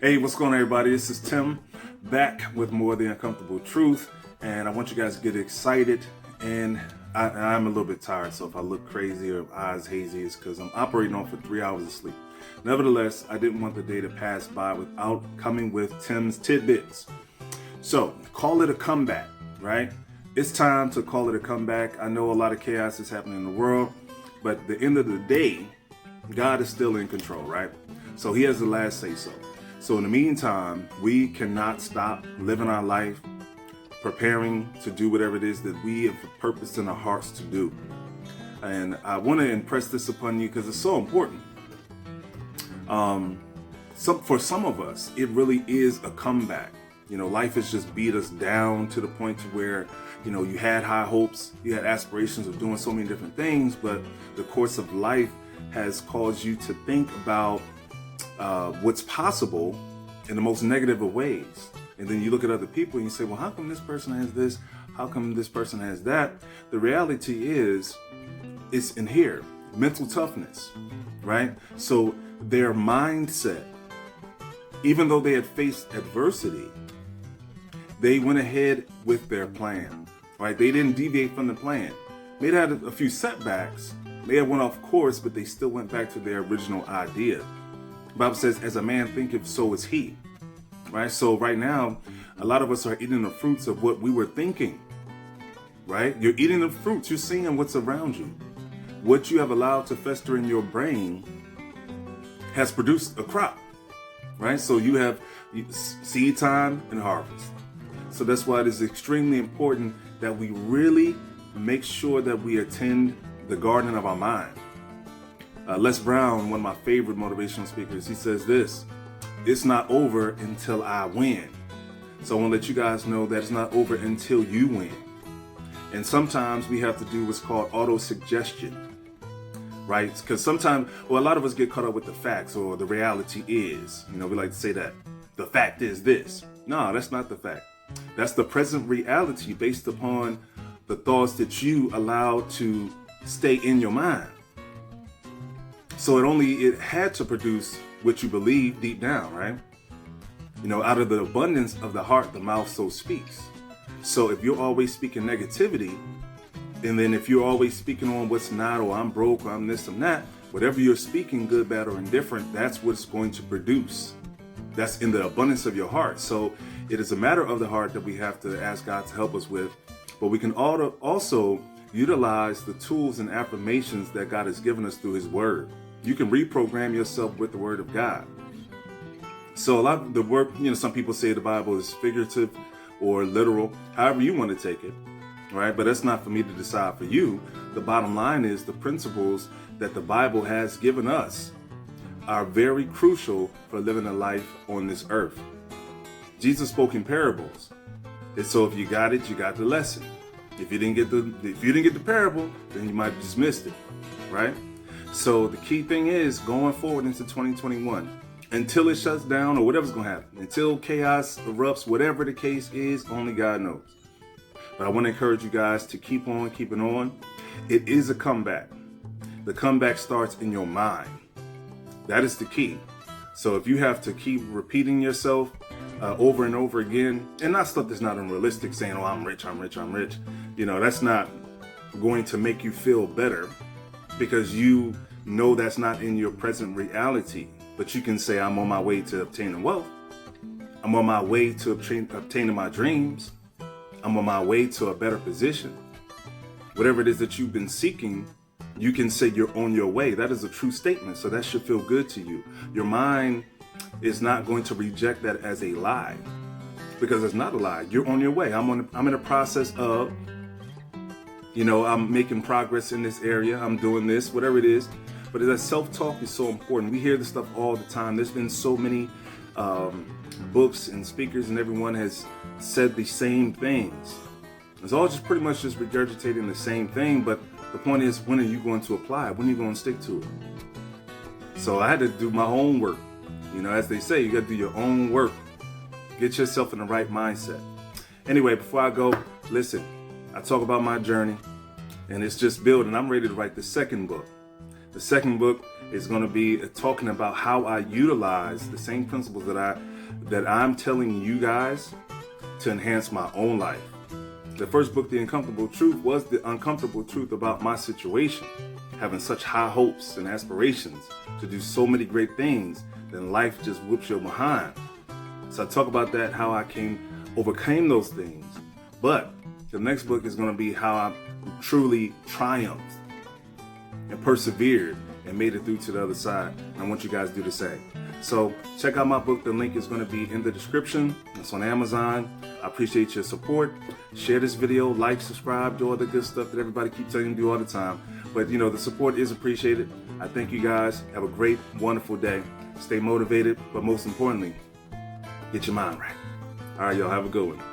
Hey, what's going on, everybody? This is Tim back with more of the uncomfortable truth, and I want you guys to get excited. And I'm a little bit tired, so if I look crazy or eyes hazy, it's because I'm operating off of 3 hours of sleep. Nevertheless, I didn't want the day to pass by without coming with Tim's tidbits. So call it a comeback, right? It's time to call it a comeback. I know a lot of chaos is happening in the world, but at the end of the day, God is still in control, right? So He has the last say so. So in the meantime, we cannot stop living our life, preparing to do whatever it is that we have purpose in our hearts to do. And I want to impress this upon you because it's so important. For some of us, it really is a comeback. You know, life has just beat us down to the point to where, you know, you had high hopes, you had aspirations of doing so many different things, but the course of life has caused you to think about what's possible in the most negative of ways. And then you look at other people and you say, well, how come this person has this? How come this person has that? The reality is, it's in here, mental toughness, right? So their mindset, even though they had faced adversity, they went ahead with their plan, right? They didn't deviate from the plan. They had a few setbacks. They had went off course, but they still went back to their original idea. The Bible says, as a man thinketh, so is he, right? So right now, a lot of us are eating the fruits of what we were thinking, right? You're eating the fruits. You're seeing what's around you. What you have allowed to fester in your brain has produced a crop, right? So you have seed time and harvest. So that's why it is extremely important that we really make sure that we attend the garden of our mind. Les Brown, one of my favorite motivational speakers, he says this: it's not over until I win. So I want to let you guys know that it's not over until you win. And sometimes we have to do what's called autosuggestion, right? Because sometimes, well, a lot of us get caught up with the facts or the reality is. You know, we like to say that the fact is this. No, that's not the fact. That's the present reality based upon the thoughts that you allow to stay in your mind. So it had to produce what you believe deep down, right? You know, out of the abundance of the heart, the mouth so speaks. So if you're always speaking negativity, and then if you're always speaking on what's not, or I'm broke, or I'm this, I'm that, whatever you're speaking, good, bad, or indifferent, that's what's going to produce. That's in the abundance of your heart. So it is a matter of the heart that we have to ask God to help us with. But we can also utilize the tools and affirmations that God has given us through His Word. You can reprogram yourself with the Word of God. So a lot of the word, you know, some people say the Bible is figurative or literal, however you want to take it, right? But that's not for me to decide for you. The bottom line is the principles that the Bible has given us are very crucial for living a life on this earth. Jesus spoke in parables. And so if you got it, you got the lesson. If you didn't get the parable, then you might have just missed it, right? So the key thing is going forward into 2021, until it shuts down or whatever's going to happen, until chaos erupts, whatever the case is, only God knows. But I want to encourage you guys to keep on keeping on. It is a comeback. The comeback starts in your mind. That is the key. So if you have to keep repeating yourself over and over again, and not stuff that's not unrealistic, saying, oh, I'm rich, I'm rich, I'm rich. You know, that's not going to make you feel better, because you know that's not in your present reality. But you can say, I'm on my way to obtaining wealth. I'm on my way to obtaining my dreams. I'm on my way to a better position. Whatever it is that you've been seeking, you can say you're on your way. That is a true statement. So that should feel good to you. Your mind is not going to reject that as a lie, because it's not a lie. You're on your way. I'm in a process of, you know, I'm making progress in this area. I'm doing this, whatever it is. But that self-talk is so important. We hear this stuff all the time. There's been so many books and speakers, and everyone has said the same things. It's all just pretty much just regurgitating the same thing. But the point is, when are you going to apply it? When are you going to stick to it? So I had to do my own work. You know, as they say, you got to do your own work. Get yourself in the right mindset. Anyway, before I go, listen, I talk about my journey, and it's just building. I'm ready to write the second book. The second book is going to be talking about how I utilize the same principles that I'm telling you guys to enhance my own life. The first book, The Uncomfortable Truth, was the uncomfortable truth about my situation, having such high hopes and aspirations to do so many great things, then life just whoops your behind. So I talk about that, how I overcame those things. But the next book is going to be how I truly triumphed and persevered and made it through to the other side. And I want you guys to do the same. So check out my book. The link is going to be in the description. It's on Amazon. I appreciate your support. Share this video, like, subscribe, do all the good stuff that everybody keeps telling you to do all the time. But you know, the support is appreciated. I thank you guys. Have a great, wonderful day. Stay motivated, but most importantly, get your mind right. All right, y'all, have a good one.